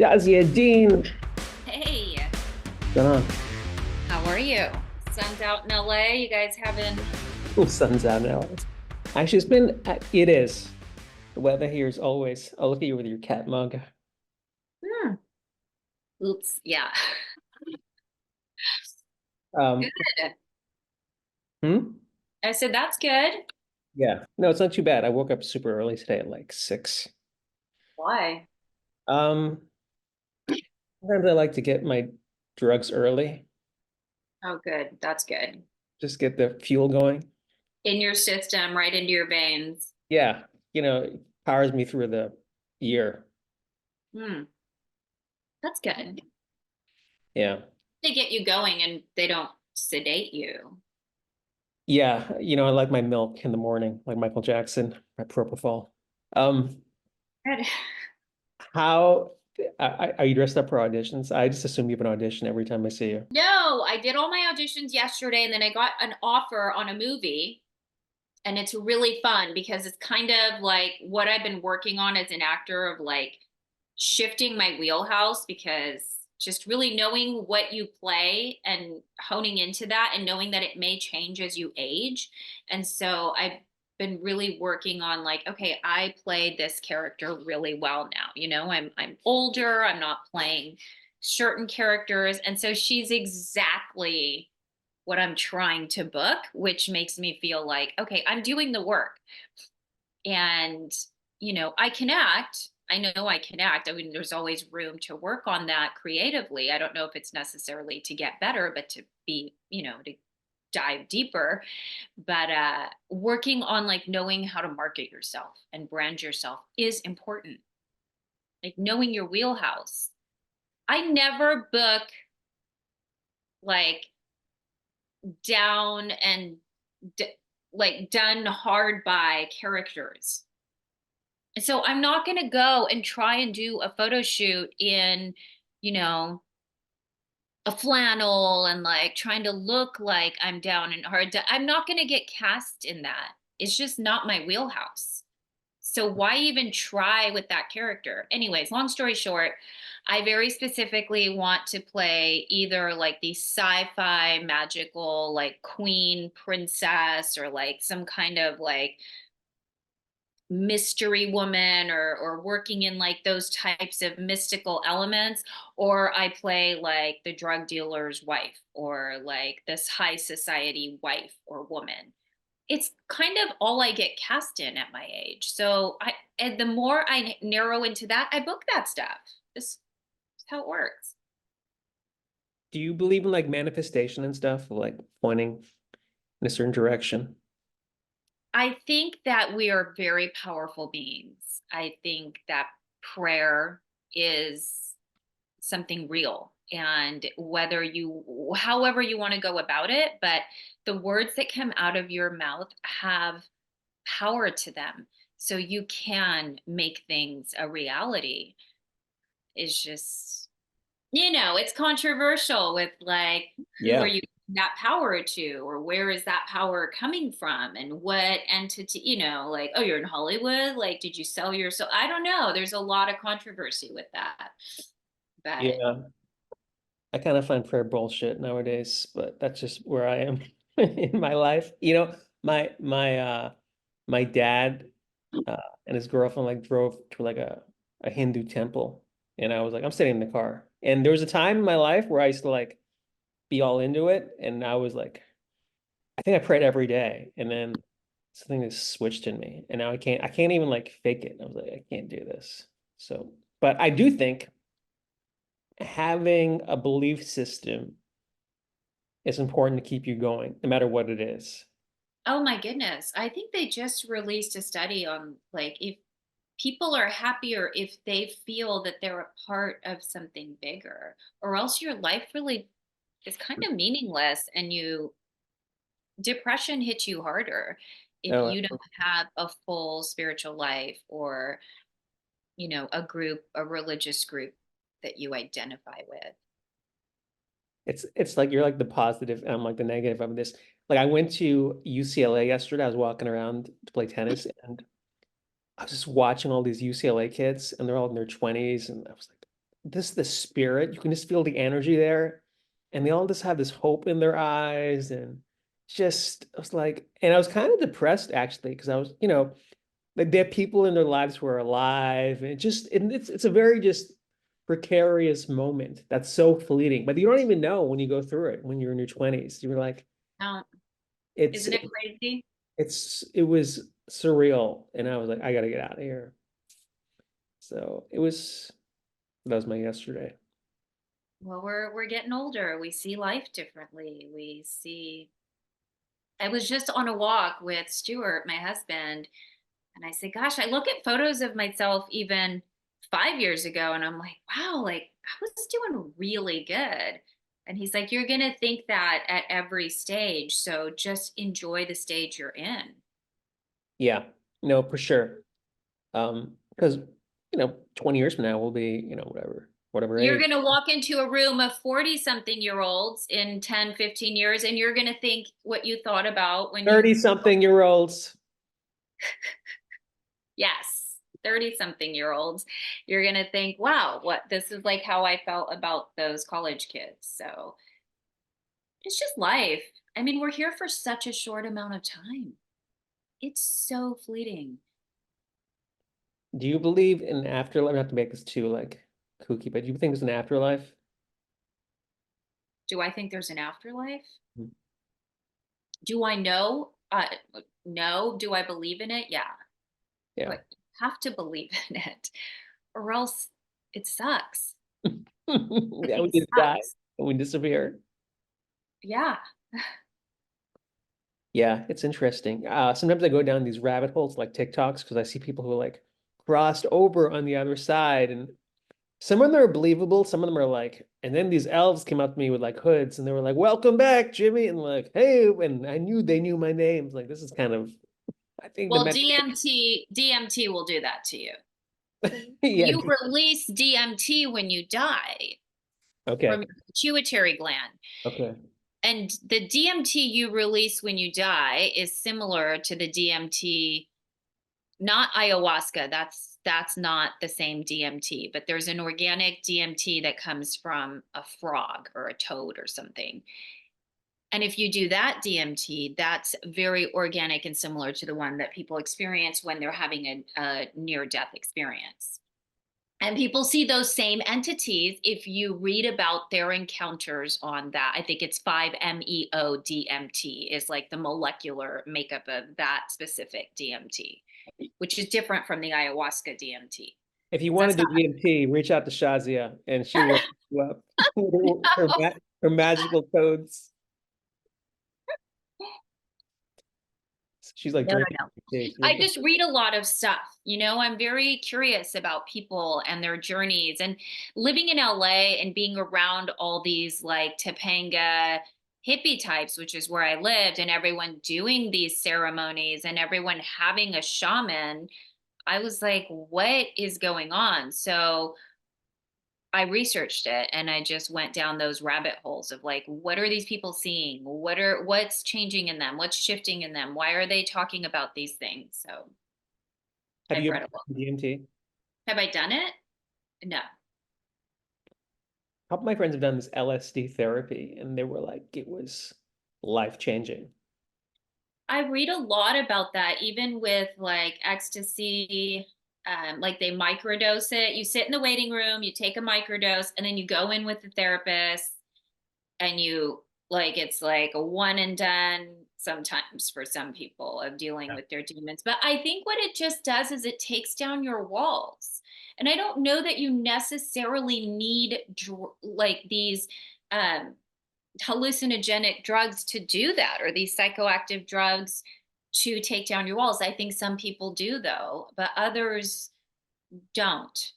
Shazia Dean. Hey, What's going on? how are you? Sun's out in LA. You guys having? Oh, sun's out now. Actually, it is. The weather here is always, I'll look at you with your cat mug. Hmm. Oops. Yeah. Um, Good. hmm? I said that's good. Yeah. No, it's not too bad. I woke up super early today at like 6. Why? Um, Sometimes I like to get my drugs early, Oh, good. That's good. just get the fuel going. In your system, right into your veins. Yeah, it powers me through the year. Hmm. That's good. Yeah. They get you going and they don't sedate you. Yeah, I like my milk in the morning, like Michael Jackson, my propofol. Um, Good. How are you dressed up for auditions? I just assume you have an audition every time I see you. No, I did all my auditions yesterday and then I got an offer on a movie. And it's really fun because it's kind of like what I've been working on as an actor of like shifting my wheelhouse because just really knowing what you play and honing into that and knowing that it may change as you age. And so I've been really working on like, okay, I play this character really well now. I'm older, I'm not playing certain characters. And so she's exactly what I'm trying to book, which makes me feel like, okay, I'm doing the work. And, I can act. I know I can act. I mean, there's always room to work on that creatively. I don't know if it's necessarily to get better, but to be, to dive deeper. But working on like knowing how to market yourself and brand yourself is important. Like knowing your wheelhouse. I never book like down and d- like done hard by characters. So I'm not going to go and try and do a photo shoot in, you know, a flannel and like trying to look like I'm down and hard. I'm not going to get cast in that. It's just not my wheelhouse. So why even try with that character? Anyways, long story short, I very specifically want to play either like the sci-fi magical like queen princess or like some kind of like mystery woman or working in like those types of mystical elements, or I play like the drug dealer's wife or like this high society wife or woman. It's kind of all I get cast in at my age. So and the more I narrow into that, I book that stuff. This is how it works. Do you believe in like manifestation and stuff, like pointing in a certain direction? I think that we are very powerful beings. I think that prayer is something real. And however you want to go about it, but the words that come out of your mouth have power to them. So you can make things a reality. Is just, it's controversial with like, who are Yeah. you giving that power to, or where is that power coming from, and what entity, like, oh, you're in Hollywood, like, did you sell your soul? I don't know. There's a lot of controversy with that, but Yeah. I kind of find prayer bullshit nowadays, but that's just where I am in my life. My dad uh and his girlfriend like drove to like a Hindu temple, and I was like, I'm sitting in the car. And there was a time in my life where I used to like be all into it, and I was like, I think I prayed every day, and then something has switched in me, and now I can't even like fake it. I was like, I can't do this. So, but I do think having a belief system is important to keep you going, no matter what it is. oh my goodness, I think they just released a study on like if people are happier if they feel that they're a part of something bigger, or else your life really is kind of meaningless, and you depression hits you harder if No, you don't have a full spiritual life, or a religious group that you identify with. it's like you're like the positive, and I'm like the negative of this. Like I went to UCLA yesterday. I was walking around to play tennis, and I was just watching all these UCLA kids, and they're all in their 20s, and I was like, this the spirit. You can just feel the energy there, and they all just have this hope in their eyes, and just I was like, and I was kind of depressed actually because I was, like there are people in their lives who are alive, and it's a very just precarious moment that's so fleeting, but you don't even know when you go through it when you're in your 20s. You're like, Um, it's isn't it crazy? it was surreal, and I was like, I gotta get out of here. So that was my yesterday. Well, we're getting older. We see life differently. We see. I was just on a walk with Stuart, my husband, and I said, "Gosh, I look at photos of myself even 5 years ago, and I'm like, wow, like I was doing really good." And he's like, "You're gonna think that at every stage, so just enjoy the stage you're in." Yeah, no, for sure. Because 20 years from now we'll be, whatever You're age. going to walk into a room of 40 something year olds in 10, 15 years, and you're going to think what you thought about when you, 30 something year olds. yes, 30 something year olds. You're going to think, wow, what this is like how I felt about those college kids. So it's just life. I mean, we're here for such a short amount of time. It's so fleeting. Do you believe in afterlife? Not to make this too like kooky, but do you think there's an afterlife? Do I think there's an afterlife? Mhm. Do I know? No. Do I believe in it? Yeah. Yeah. But you have to believe in it, or else it sucks. Like That we it just die sucks. and we disappear. Yeah. Yeah, it's interesting. Sometimes I go down these rabbit holes like TikToks because I see people who like crossed over on the other side, and some of them are believable, some of them are like, and then these elves came up to me with like hoods and they were like, "Welcome back, Jimmy," and like, "Hey," and I knew they knew my names. Like this is kind of, I think the Well, men DMT will do that to you. yeah. You release DMT when you die from Okay. your pituitary gland. Okay. And the DMT you release when you die is similar to the DMT, not ayahuasca. That's not the same DMT, but there's an organic DMT that comes from a frog or a toad or something. And if you do that DMT, that's very organic and similar to the one that people experience when they're having a near death experience. And people see those same entities if you read about their encounters on that. I think it's 5-MeO DMT is like the molecular makeup of that specific DMT, which is different from the ayahuasca DMT. If you want That's to do not. DMT, reach out to Shazia and she will hook you up with her magical codes. She's like No, no, drinking no. tea. I just read a lot of stuff. I'm very curious about people and their journeys and living in LA and being around all these like Topanga hippie types, which is where I lived, and everyone doing these ceremonies and everyone having a shaman. I was like, what is going on? So I researched it and I just went down those rabbit holes of like, what are these people seeing? What's changing in them? What's shifting in them? Why are they talking about these things? So Have I've you ever read a lot. done DMT? Have I done it? No. A couple of my friends have done this LSD therapy, and they were like, it was life changing. I read a lot about that, even with like ecstasy. Like they microdose it. You sit in the waiting room, you take a microdose, and then you go in with the therapist and you like it's like a one and done sometimes for some people of dealing Yeah. with their demons. But I think what it just does is it takes down your walls. And I don't know that you necessarily need like these um, hallucinogenic drugs to do that or these psychoactive drugs to take down your walls. I think some people do though, but others don't.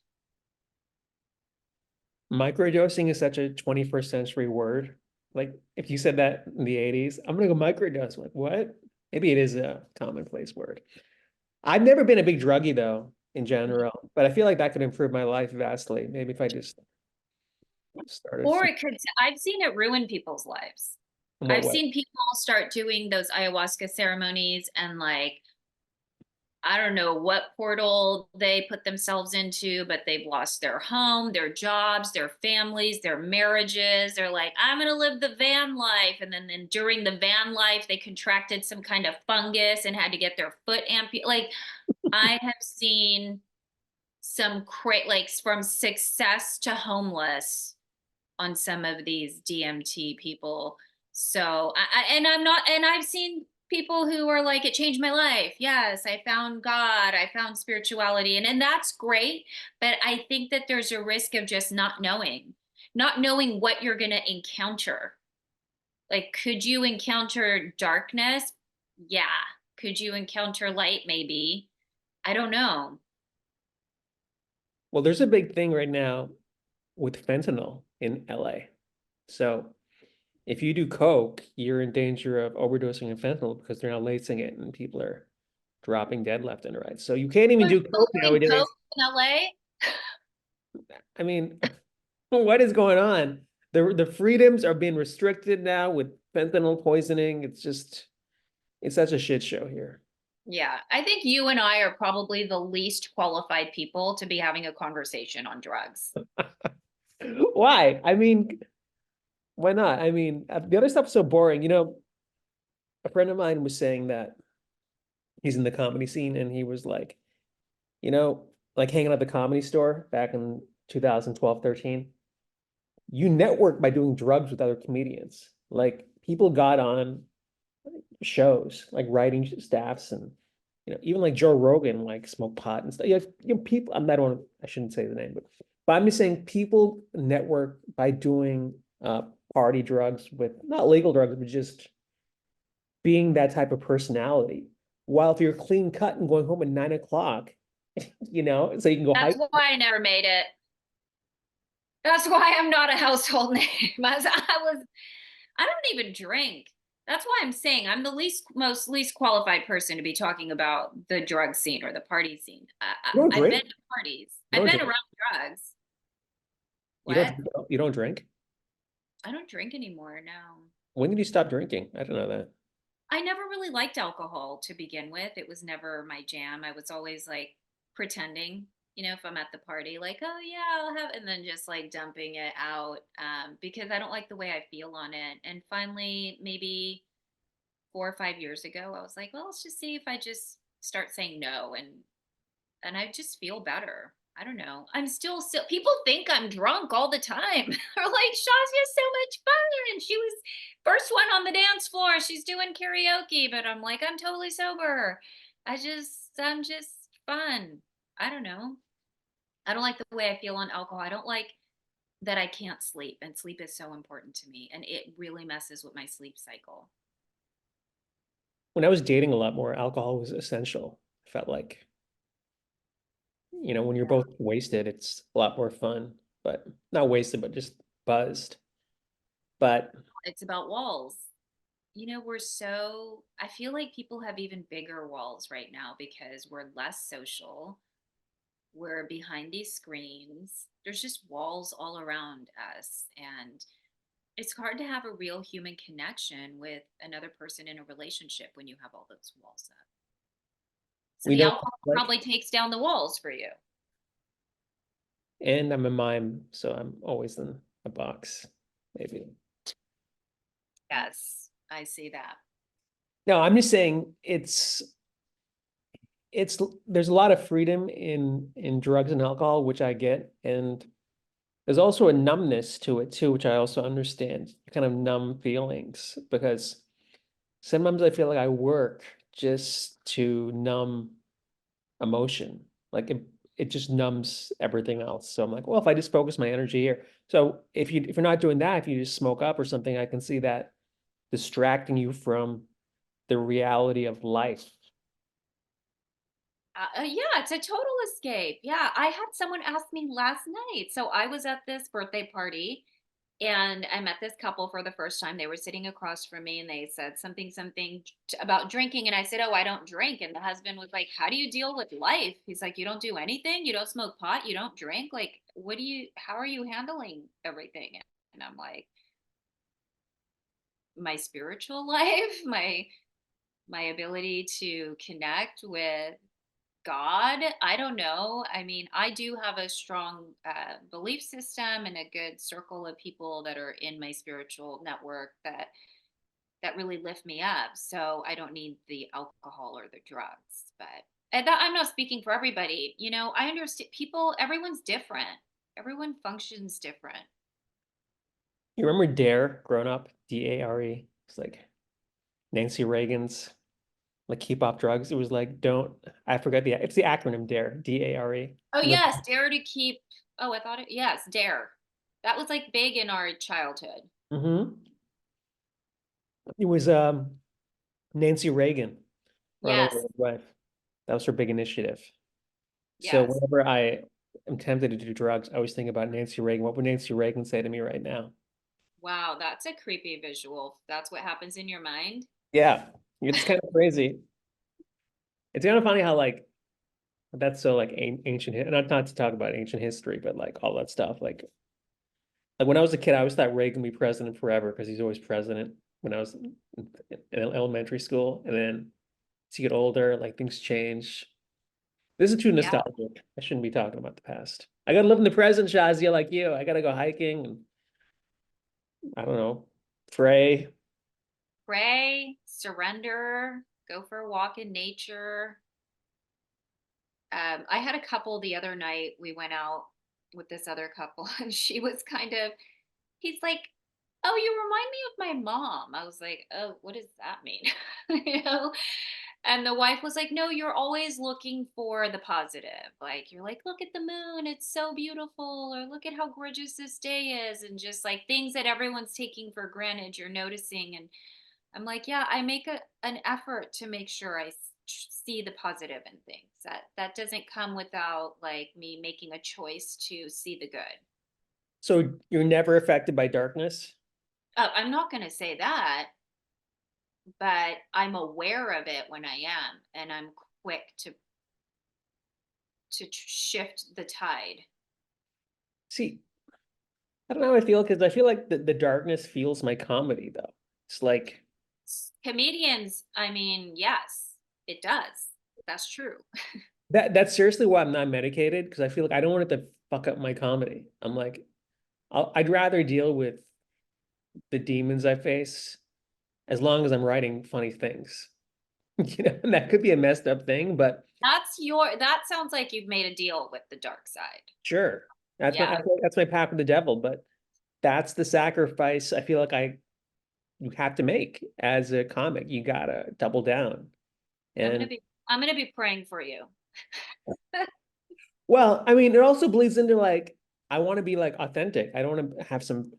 Microdosing is such a 21st century word. Like if you said that in the 80s, I'm gonna go microdose. Like what? Maybe it is a commonplace word. I've never been a big druggie though, in general, but I feel like that could improve my life vastly. Maybe if I just started Or some it could, I've seen it ruin people's lives. in what I've way? seen people start doing those ayahuasca ceremonies and like I don't know what portal they put themselves into, but they've lost their home, their jobs, their families, their marriages. They're like, I'm going to live the van life. And then during the van life, they contracted some kind of fungus and had to get their foot amputated. Like, I have seen some like from success to homeless on some of these DMT people. So and I'm not, and I've seen people who are like, it changed my life. Yes, I found God, I found spirituality, and that's great. But I think that there's a risk of just not knowing what you're gonna encounter. Like, could you encounter darkness? Yeah. Could you encounter light? Maybe. I don't know. Well, there's a big thing right now with fentanyl in LA. So if you do coke, you're in danger of overdosing in fentanyl because they're not lacing it and people are dropping dead left and right. So you can't even We're do coke doing coke nowadays. in LA. I mean, what is going on? The freedoms are being restricted now with fentanyl poisoning. It's such a shit show here. Yeah, I think you and I are probably the least qualified people to be having a conversation on drugs. Why? I mean, why not? I mean, the other stuff's so boring. A friend of mine was saying that he's in the comedy scene and he was like, you know, like hanging out at the comedy store back in 2012, 13, you network by doing drugs with other comedians. Like people got on shows, like writing staffs and even like Joe Rogan, like smoke pot and stuff. People, I shouldn't say the name, but I'm just saying people network by doing party drugs with not legal drugs, but just being that type of personality. While if you're clean cut and going home at 9 o'clock, so you can go That's hike. why I never made it. That's why I'm not a household name. I don't even drink. That's why I'm saying I'm the least qualified person to be talking about the drug scene or the party scene. You don't I've been drink. to parties. You I've don't been drink. around drugs. You don't. What? You don't drink. I don't drink anymore. No. When did you stop drinking? I don't know that. I never really liked alcohol to begin with. It was never my jam. I was always like pretending, if I'm at the party, like, oh yeah, I'll have, and then just like dumping it out because I don't like the way I feel on it. And finally, maybe 4 or 5 years ago, I was like, well, let's just see if I just start saying no, and I just feel better. I don't know. I'm still people think I'm drunk all the time. They're like, Shazia's so much fun. She was first one on the dance floor. She's doing karaoke, but I'm like, I'm totally sober. I'm just fun. I don't know. I don't like the way I feel on alcohol. I don't like that I can't sleep, and sleep is so important to me, and it really messes with my sleep cycle. When I was dating a lot more, alcohol was essential. I felt like, when you're both wasted, it's a lot more fun, but not wasted, but just buzzed. But It's about walls. I feel like people have even bigger walls right now because we're less social. We're behind these screens. There's just walls all around us. And it's hard to have a real human connection with another person in a relationship when you have all those walls up. So we the know, alcohol like, probably takes down the walls for you. and I'm a mime, so I'm always in a box, maybe. Yes, I see that. No, I'm just saying it's there's a lot of freedom in drugs and alcohol, which I get, and there's also a numbness to it too, which I also understand. Kind of numb feelings because sometimes I feel like I work just to numb emotion. Like it just numbs everything else. So I'm like, well, if I just focus my energy here. So if you're not doing that, if you just smoke up or something, I can see that distracting you from the reality of life. Yeah, it's a total escape. Yeah, I had someone ask me last night. So I was at this birthday party and I met this couple for the first time. They were sitting across from me and they said something about drinking. And I said, oh, I don't drink. And the husband was like, how do you deal with life? He's like, you don't do anything. You don't smoke pot. You don't drink. Like, how are you handling everything? And I'm like, my spiritual life, my ability to connect with God. I don't know. I mean, I do have a strong belief system and a good circle of people that are in my spiritual network that really lift me up. So I don't need the alcohol or the drugs. But and that, I'm not speaking for everybody. You know, I understand people. Everyone's different. Everyone functions different. You remember Dare growing up? DARE. It's like Nancy Reagan's like keep off drugs. It was like don't I forgot it's the acronym DARE. DARE. Oh yes, dare to keep. Oh, I thought it. Yes, dare. That was like big in our childhood. Mm-hmm. It was Nancy Reagan, Ronald Yes, Reagan's wife. That was her big initiative. So yes. whenever I am tempted to do drugs, I always think about Nancy Reagan. What would Nancy Reagan say to me right now? Wow, that's a creepy visual. That's what happens in your mind. Yeah, it's kind of crazy. It's kind of funny how like that's so like ancient, not to talk about ancient history, but like all that stuff. Like when I was a kid, I always thought Reagan would be president forever because he's always president when I was in elementary school. And then as you get older, like things change. This is too Yeah. nostalgic. I shouldn't be talking about the past. I gotta live in the present, Shazia, like you. I gotta go hiking and I don't know, pray. Pray, surrender, go for a walk in nature. I had a couple the other night. We went out with this other couple, and she was kind of, he's like, "Oh, you remind me of my mom." I was like, "Oh, what does that mean?" you know? And the wife was like, "No, you're always looking for the positive. Like, you're like, look at the moon, it's so beautiful, or look at how gorgeous this day is." And just like things that everyone's taking for granted, you're noticing. And I'm like, yeah, I make an effort to make sure see the positive in things. That doesn't come without like me making a choice to see the good. So you're never affected by darkness? I'm not going to say that, but I'm aware of it when I am, and I'm quick to shift the tide. See, I don't know how I feel because I feel like the darkness feels my comedy though. It's like Comedians, I mean, yes, it does. That's true. that's seriously why I'm not medicated because I feel like I don't want it to fuck up my comedy. I'm like, I'd rather deal with the demons I face as long as I'm writing funny things. You know, and that could be a messed up thing, but That sounds like you've made a deal with the dark side. sure. That's my I Yeah. feel like that's my pact with the devil, but that's the sacrifice I feel like you have to make as a comic. You gotta double down. I'm gonna And be I'm gonna be praying for you. well, I mean, it also bleeds into like I want to be like authentic. I don't want to have some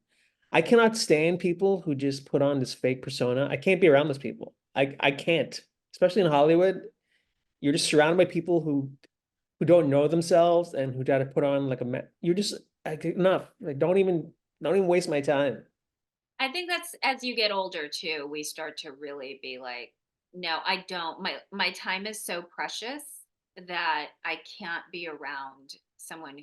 I cannot stand people who just put on this fake persona. I can't be around those people. I can't. Especially in Hollywood, you're just surrounded by people who don't know themselves and who try to put on like you're just like enough. Like don't even waste my time. I think that's as you get older too, we start to really be like, no, I don't. My time is so precious that I can't be around someone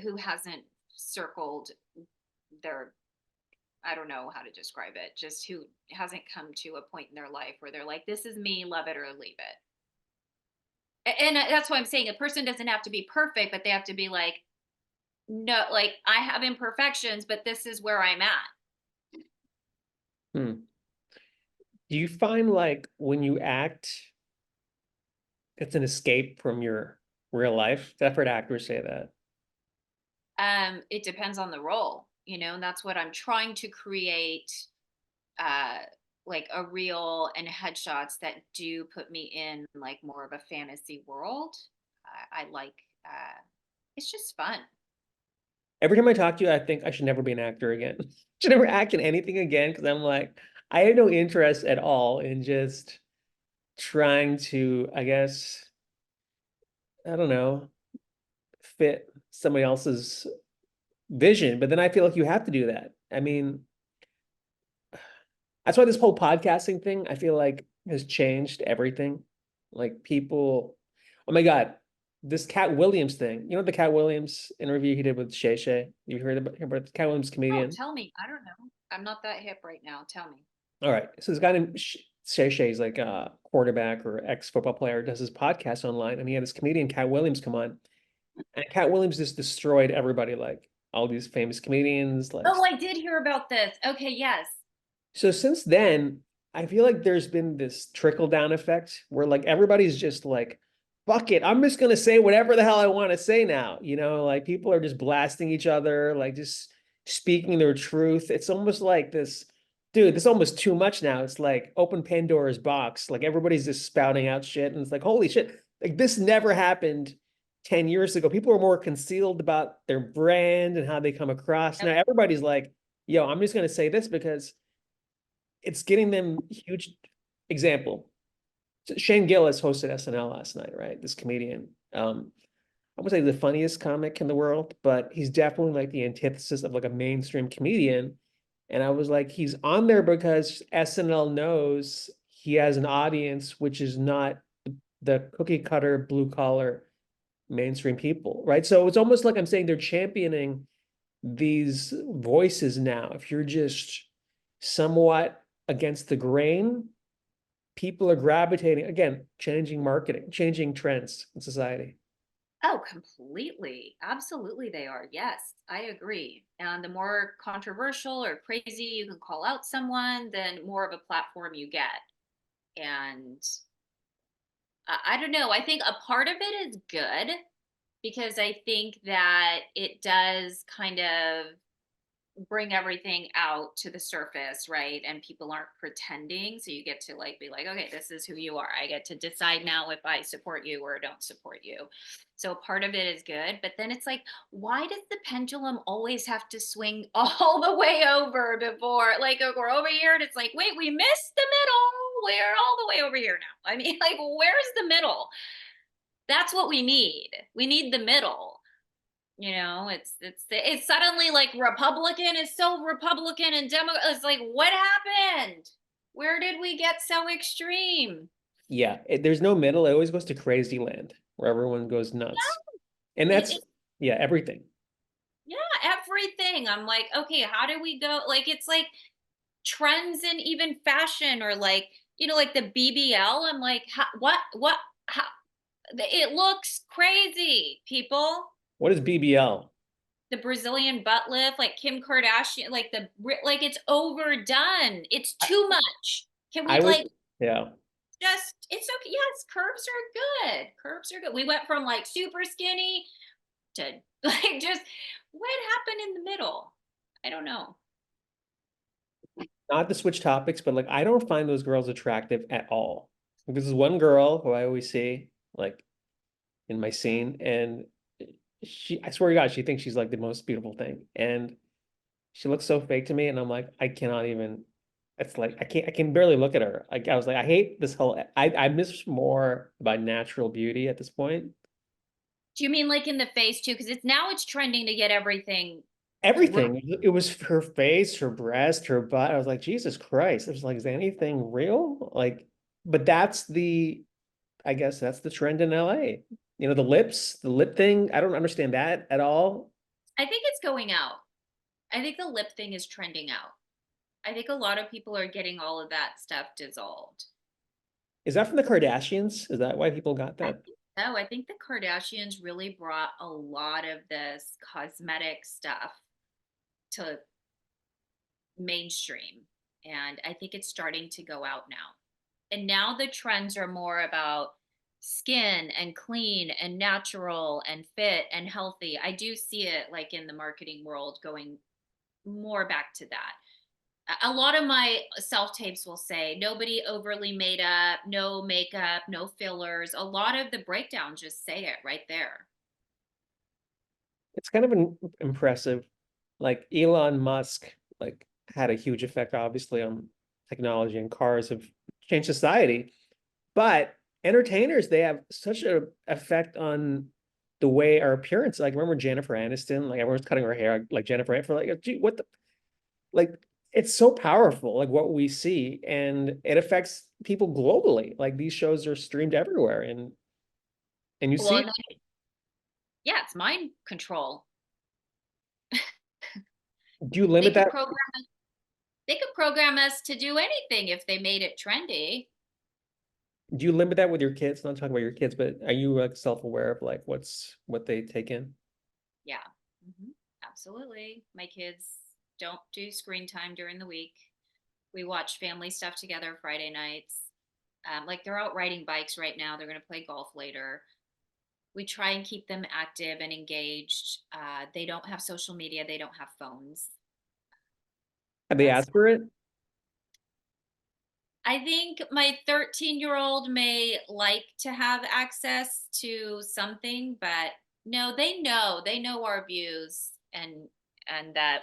who hasn't circled their, I don't know how to describe it, just who hasn't come to a point in their life where they're like, this is me, love it or leave it. And that's what I'm saying. A person doesn't have to be perfect, but they have to be like, no, like I have imperfections, but this is where I'm at. Hmm. Do you find like when you act, it's an escape from your real life? I've heard actors say that. It depends on the role, and that's what I'm trying to create, uh, like a reel and headshots that do put me in like more of a fantasy world. I like, it's just fun. Every time I talk to you, I think I should never be an actor again. Should never act in anything again because I'm like, I have no interest at all in just trying to, I guess, I don't know, fit somebody else's vision. But then I feel like you have to do that. I mean, that's why this whole podcasting thing, I feel like has changed everything. Like people, oh my God, this Cat Williams thing. You know the Cat Williams interview he did with Shay Shay? You heard about the Cat Williams Oh, comedian? tell me. I don't know. I'm not that hip right now. Tell me. All right. So this guy named Shay's like a quarterback or ex-football player, does his podcast online, and he had this comedian, Cat Williams, come on. And Cat Williams just destroyed everybody, like all these famous comedians. Like, Oh, I did hear about this. Okay, yes. so since then, I feel like there's been this trickle down effect where like everybody's just like, fuck it, I'm just gonna say whatever the hell I want to say now. You know, like people are just blasting each other, like just speaking their truth. It's almost like this, dude, this is almost too much now. It's like open Pandora's box. Like everybody's just spouting out shit, and it's like, holy shit, like this never happened 10 years ago. People are more concealed about their brand and how they come across. Yep. Now everybody's like, yo, I'm just gonna say this because it's getting them huge. Example, Shane Gillis hosted SNL last night, right? This comedian. I would say the funniest comic in the world, but he's definitely like the antithesis of like a mainstream comedian. And I was like, he's on there because SNL knows he has an audience which is not the cookie cutter blue collar mainstream people, right? So it's almost like I'm saying they're championing these voices now. If you're just somewhat against the grain, people are gravitating, again, changing marketing, changing trends in society. Oh, completely. Absolutely, they are. Yes, I agree. And the more controversial or crazy you can call out someone, then more of a platform you get. And I don't know. I think a part of it is good because I think that it does kind of bring everything out to the surface, right? And people aren't pretending. So you get to like be like, okay, this is who you are. I get to decide now if I support you or don't support you. So part of it is good. But then it's like, why does the pendulum always have to swing all the way over before like we're over here and it's like, wait, we missed the middle. We're all the way over here now. I mean, like, where's the middle? That's what we need. We need the middle. You know, it's suddenly like Republican is so Republican and Democrat. It's like, what happened? Where did we get so extreme? Yeah, there's no middle. It always goes to crazy land where everyone goes nuts. And It, that's, it, yeah, everything. yeah, everything. I'm like, okay, how do we go? Like, it's like trends in even fashion or like, like the BBL. I'm like, how, it looks crazy, people. What is BBL? The Brazilian butt lift, like Kim Kardashian, like like it's overdone. It's I, too much. Can we I would, like yeah. just it's okay. Yes, curves are good. Curves are good. We went from like super skinny to like just what happened in the middle? I don't know. Not to switch topics, but like I don't find those girls attractive at all. This is one girl who I always see like in my scene, and I swear to God, she thinks she's like the most beautiful thing. And she looks so fake to me, and I'm like, I cannot even, it's like I can barely look at her. Like I was like, I hate this whole I miss more about natural beauty at this point. Do you mean like in the face too? Because it's trending to get everything. Everything. It was her face, her breast, her butt. I was like, Jesus Christ. I was like, is anything real? Like, but I guess that's the trend in LA. You know, the lip thing. I don't understand that at all. I think it's going out. I think the lip thing is trending out. I think a lot of people are getting all of that stuff dissolved. Is that from the Kardashians? Is that why people got I that? think so. I think the Kardashians really brought a lot of this cosmetic stuff to mainstream. And I think it's starting to go out now. And now the trends are more about skin and clean and natural and fit and healthy. I do see it like in the marketing world going more back to that. A lot of my self tapes will say nobody overly made up, no makeup, no fillers. A lot of the breakdowns just say it right there. It's kind of impressive. Like Elon Musk, like had a huge effect, obviously, on technology, and cars have changed society. But entertainers, they have such an effect on the way our appearance. Like remember Jennifer Aniston? Like everyone's cutting her hair like Jennifer for like, gee, what the like it's so powerful, like what we see, and it affects people globally. Like these shows are streamed everywhere, and you Well, see and yeah, it's mind control. do you They limit could that? program they could program us to do anything if they made it trendy. Do you limit that with your kids? Not talking about your kids, but are you like self-aware of like what they take in? Yeah, absolutely. My kids don't do screen time during the week. We watch family stuff together Friday nights. Like they're out riding bikes right now. They're going to play golf later. We try and keep them active and engaged. They don't have social media. They don't have phones. Have they That's, asked for it? I think my 13-year-old may like to have access to something, but no, they know our views and that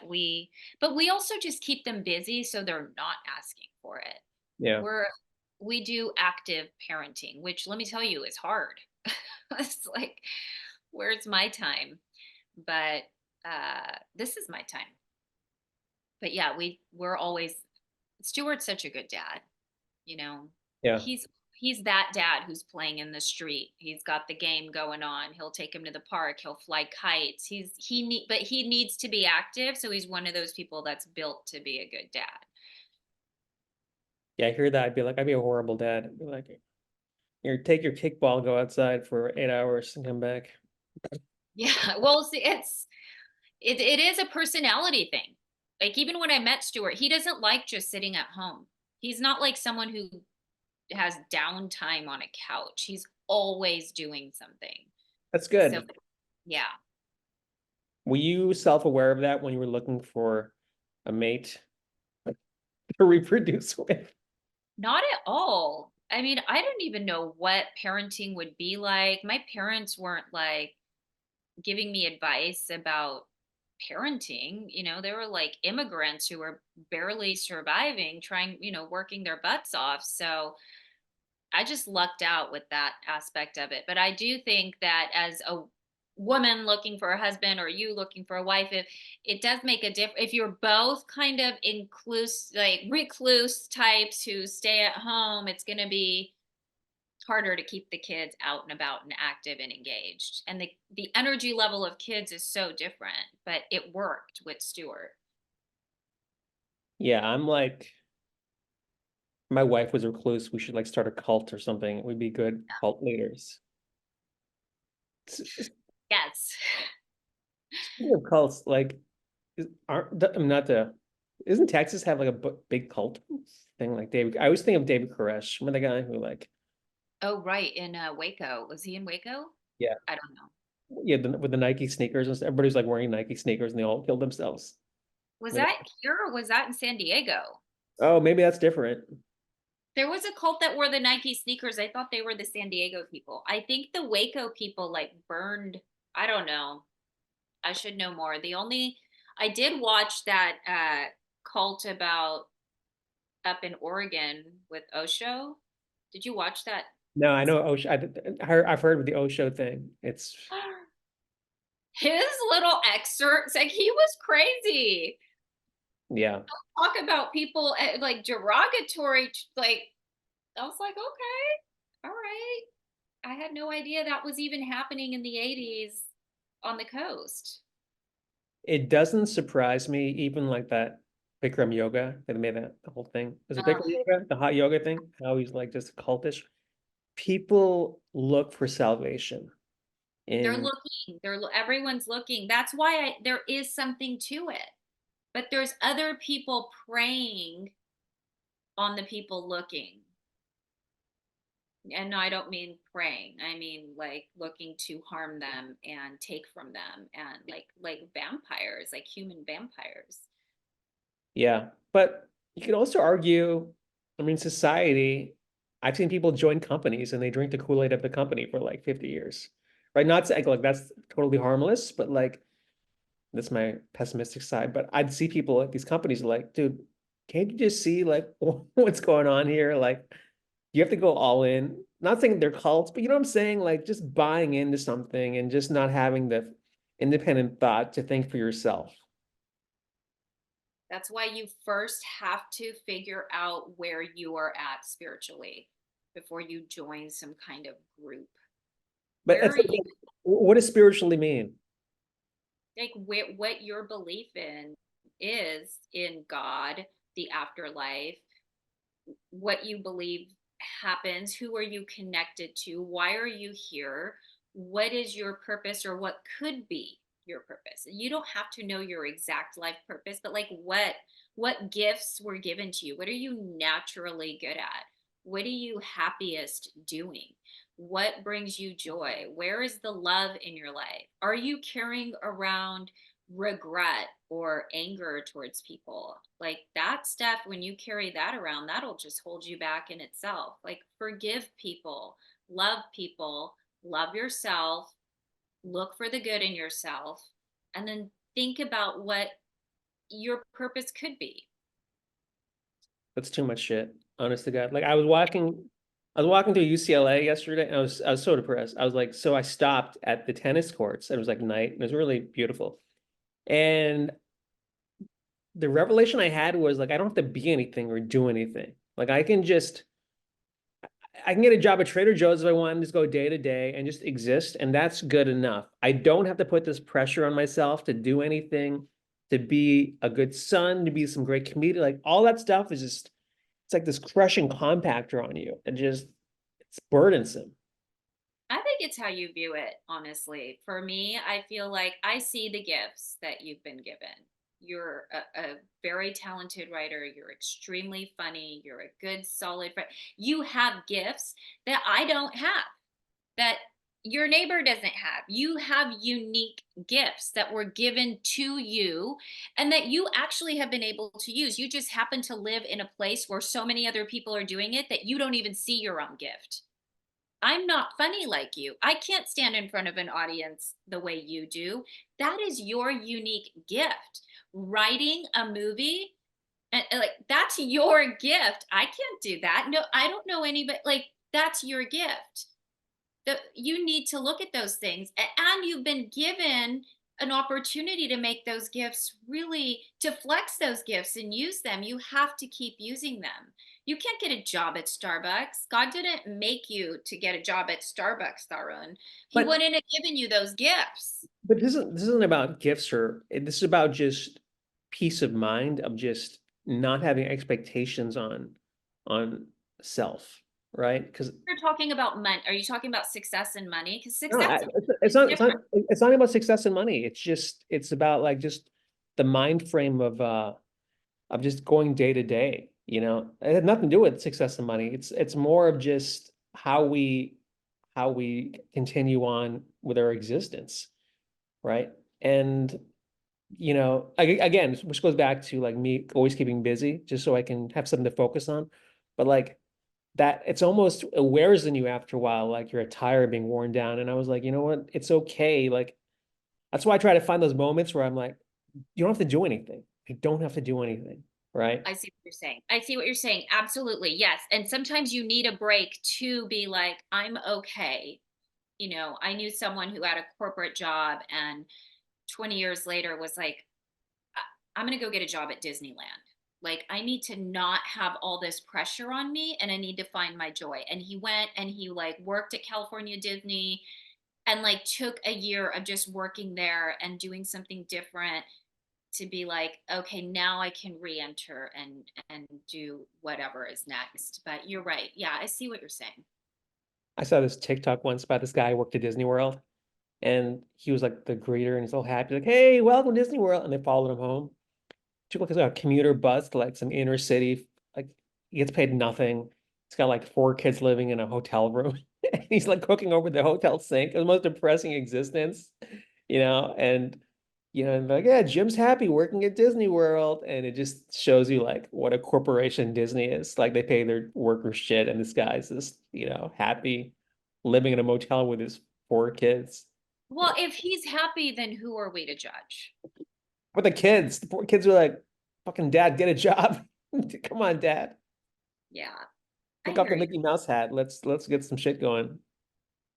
but we also just keep them busy so they're not asking for it. Yeah. We're, we do active parenting, which let me tell you is hard. It's like, where's my time? But this is my time. But yeah, we're always, Stuart's such a good dad, you know. Yeah. He's that dad who's playing in the street. He's got the game going on. He'll take him to the park. He'll fly kites. But he needs to be active, so he's one of those people that's built to be a good dad. Yeah, I hear that. I'd be a horrible dad. I'd be like, here, take your kickball, go outside for 8 hours and come back. Yeah, well, see, it is a personality thing. Like even when I met Stuart, he doesn't like just sitting at home. He's not like someone who has downtime on a couch. He's always doing something. That's So good. yeah, Were you self-aware of that when you were looking for a mate to reproduce with? not at all. I mean, I don't even know what parenting would be like. My parents weren't like giving me advice about parenting. You know, they were like immigrants who were barely surviving, trying, working their butts off. So I just lucked out with that aspect of it. But I do think that as a woman looking for a husband or you looking for a wife, it does make a difference if you're both kind of inclusive, like recluse types who stay at home. It's going to be harder to keep the kids out and about and active and engaged. And the energy level of kids is so different, but it worked with Stuart. Yeah, I'm like, my wife was recluse. We should like start a cult or something. We'd be good cult leaders. Yes. Speaking of cults, like, I'm not the, isn't Texas have like a big cult thing like David? I always think of David Koresh. Remember the guy who like, Oh, right. In Waco. Was he in Waco? yeah, I don't know. yeah, with the Nike sneakers and stuff. Everybody's like wearing Nike sneakers and they all killed themselves. Was With- that here or was that in San Diego? Oh, maybe that's different. There was a cult that wore the Nike sneakers. I thought they were the San Diego people. I think the Waco people like burned. I don't know. I should know more. I did watch that cult about up in Oregon with Osho. Did you watch that? No, I know Osho. I've heard of the Osho thing. It's His little excerpts, like he was crazy. yeah. Talk about people like derogatory, like I was like, okay, all right. I had no idea that was even happening in the 80s on the coast. It doesn't surprise me, even like that Bikram yoga that made that the whole thing. Was it Bikram yoga, the hot yoga thing? How he's like just cultish. People look for salvation They're in, looking, everyone's looking. That's why there is something to it. But there's other people preying on the people looking. And no, I don't mean preying. I mean like looking to harm them and take from them and like vampires, like human vampires. yeah. But you could also argue, I mean, society, I've seen people join companies and they drink the Kool-Aid of the company for like 50 years. Right? Not saying like that's totally harmless, but like that's my pessimistic side. But I'd see people at these companies like, dude, can't you just see like what's going on here? Like you have to go all in. Not saying they're cults, but you know what I'm saying? Like just buying into something and just not having the independent thought to think for yourself. That's why you first have to figure out where you are at spiritually before you join some kind of group. But Where that's are you, what does spiritually mean? like what your belief in is in God the afterlife, what you believe happens, who are you connected to, why are you here, what is your purpose or what could be your purpose. You don't have to know your exact life purpose, but like what gifts were given to you, what are you naturally good at, what are you happiest doing, what brings you joy, where is the love in your life, are you carrying around regret or anger towards people? Like that stuff, when you carry that around, that'll just hold you back in itself. Like forgive people, love yourself, look for the good in yourself, and then think about what your purpose could be. That's too much shit, honest to God. Like I was walking through UCLA yesterday and I was so depressed. I was like, so I stopped at the tennis courts. It was like night and it was really beautiful. And the revelation I had was like I don't have to be anything or do anything. Like I can get a job at Trader Joe's if I want and just go day to day and just exist, and that's good enough. I don't have to put this pressure on myself to do anything, to be a good son, to be some great comedian. Like all that stuff is just it's like this crushing compactor on you. It's burdensome. I think it's how you view it, honestly. For me, I feel like I see the gifts that you've been given. You're a very talented writer. You're extremely funny. You're a good, solid friend. You have gifts that I don't have, that your neighbor doesn't have. You have unique gifts that were given to you and that you actually have been able to use. You just happen to live in a place where so many other people are doing it that you don't even see your own gift. I'm not funny like you. I can't stand in front of an audience the way you do. That is your unique gift. Writing a movie, and like that's your gift. I can't do that. No, I don't know anybody. Like that's your gift. You need to look at those things, and you've been given an opportunity to make those gifts, really to flex those gifts and use them. You have to keep using them. You can't get a job at Starbucks. God didn't make you to get a job at Starbucks, Tharun. He But wouldn't have given you those gifts. but this isn't about gifts or this is about just peace of mind of just not having expectations on self, right? Because You're talking about money. Are you talking about success and money? Because no, success it's is not. different. It's not about success and money. It's about like just the mind frame of just going day to day. You know, it had nothing to do with success and money. It's more of just how we continue on with our existence, right? And again, which goes back to like me always keeping busy, just so I can have something to focus on. But like that it's almost it wears in you after a while, like you're tired being worn down. And I was like, you know what? It's okay. Like that's why I try to find those moments where I'm like, you don't have to do anything. I don't have to do anything. Right. I see what you're saying. I see what you're saying. Absolutely. Yes. And sometimes you need a break to be like, I'm okay. I knew someone who had a corporate job and 20 years later was like, I'm going to go get a job at Disneyland. Like, I need to not have all this pressure on me and I need to find my joy. And he went and he like worked at California Disney and like took a year of just working there and doing something different to be like, okay, now I can re-enter and do whatever is next. But you're right. Yeah, I see what you're saying. I saw this TikTok once about this guy who worked at Disney World and he was like the greeter and he's all happy, like, hey, welcome to Disney World. And they followed him home. Took like a commuter bus to like some inner city. Like he gets paid nothing. He's got like four kids living in a hotel room. And he's like cooking over the hotel sink. It's the most depressing existence, and and like, yeah, Jim's happy working at Disney World. And it just shows you like what a corporation Disney is. Like they pay their workers shit, and this guy's just, happy living in a motel with his four kids. Well, if he's happy, then who are we to judge? But the four kids are like, fucking dad, get a job. Come on, dad. Yeah, I Take off hear the you. Mickey Mouse hat. Let's get some shit going.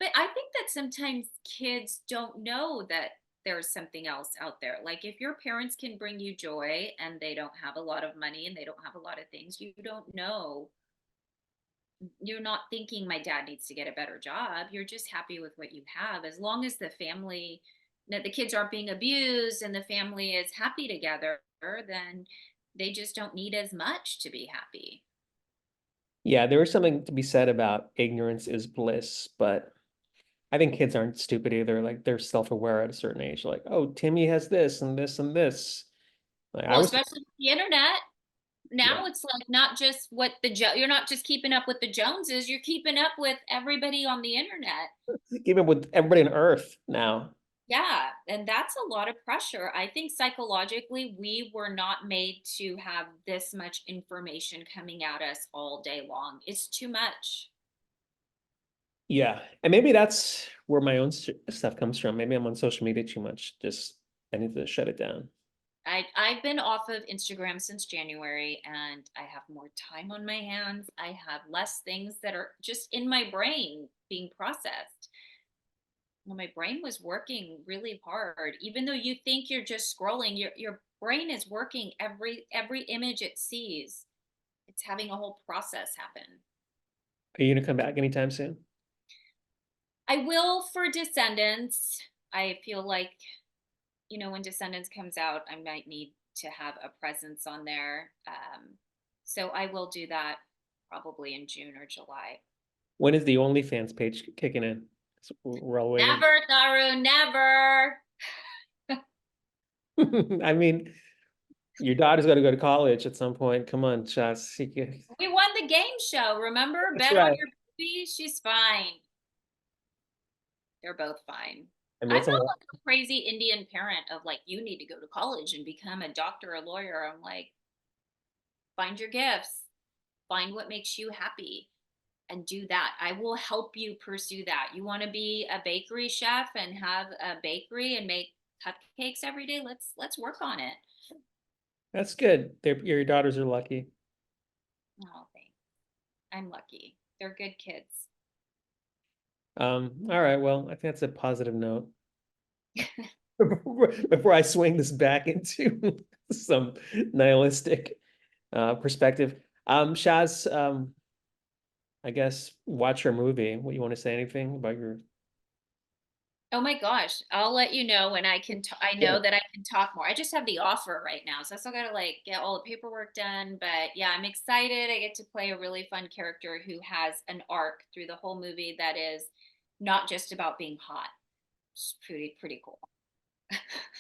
But I think that sometimes kids don't know that there's something else out there. Like if your parents can bring you joy and they don't have a lot of money and they don't have a lot of things, you don't know. You're not thinking my dad needs to get a better job. You're just happy with what you have. As long as the family, that the kids aren't being abused and the family is happy together, then they just don't need as much to be happy. Yeah, there is something to be said about ignorance is bliss, but I think kids aren't stupid either. Like they're self-aware at a certain age. Like, oh, Timmy has this and this and this. Like I Well, was, especially with the internet. yeah, Now it's like not just what you're not just keeping up with the Joneses, you're keeping up with everybody on the internet. even with everybody on Earth now. Yeah, and that's a lot of pressure. I think psychologically, we were not made to have this much information coming at us all day long. It's too much. Yeah, and maybe that's where my own stuff comes from. Maybe I'm on social media too much. Just I need to shut it down. I've been off of Instagram since January and I have more time on my hands. I have less things that are just in my brain being processed. Well, my brain was working really hard. Even though you think you're just scrolling, your brain is working every image it sees. It's having a whole process happen. Are you gonna come back anytime soon? I will for Descendants. I feel like, when Descendants comes out, I might need to have a presence on there. So I will do that probably in June or July. When is the OnlyFans page kicking in? We're all waiting. Never, Tarun, never. I mean, your daughter's got to go to college at some point. Come on, Chas. We won the game show, remember? That's Bet on right. your baby. She's fine. They're both fine. I mean, I'm that's not a like a crazy Indian parent of like, you need to go to college and become a doctor or lawyer. I'm like, find your gifts, find what makes you happy, and do that. I will help you pursue that. You want to be a bakery chef and have a bakery and make cupcakes every day? Let's work on it. That's good. Your daughters are lucky. Oh, thanks. I'm lucky. They're good kids. All right. Well, I think that's a positive note. Before I swing this back into some nihilistic perspective. Shaz, I guess watch your movie. What you want to say anything about your Oh my gosh, I'll let you know when I can. I yeah. know that I can talk more. I just have the offer right now, so I still gotta like get all the paperwork done. But yeah, I'm excited. I get to play a really fun character who has an arc through the whole movie that is not just about being hot. It's pretty cool.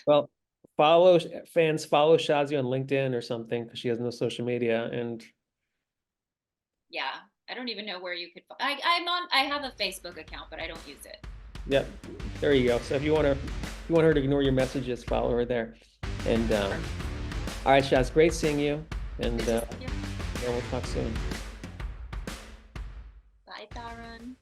Well, follow Shazia on LinkedIn or something because she has no social media. And Yeah, I don't even know where you could. I'm on. I have a Facebook account, but I don't use it. yep, there you go. So if you want her to ignore your messages, follow her there. And all right, Shaz, great seeing you. And Good to see you. yeah, we'll talk soon.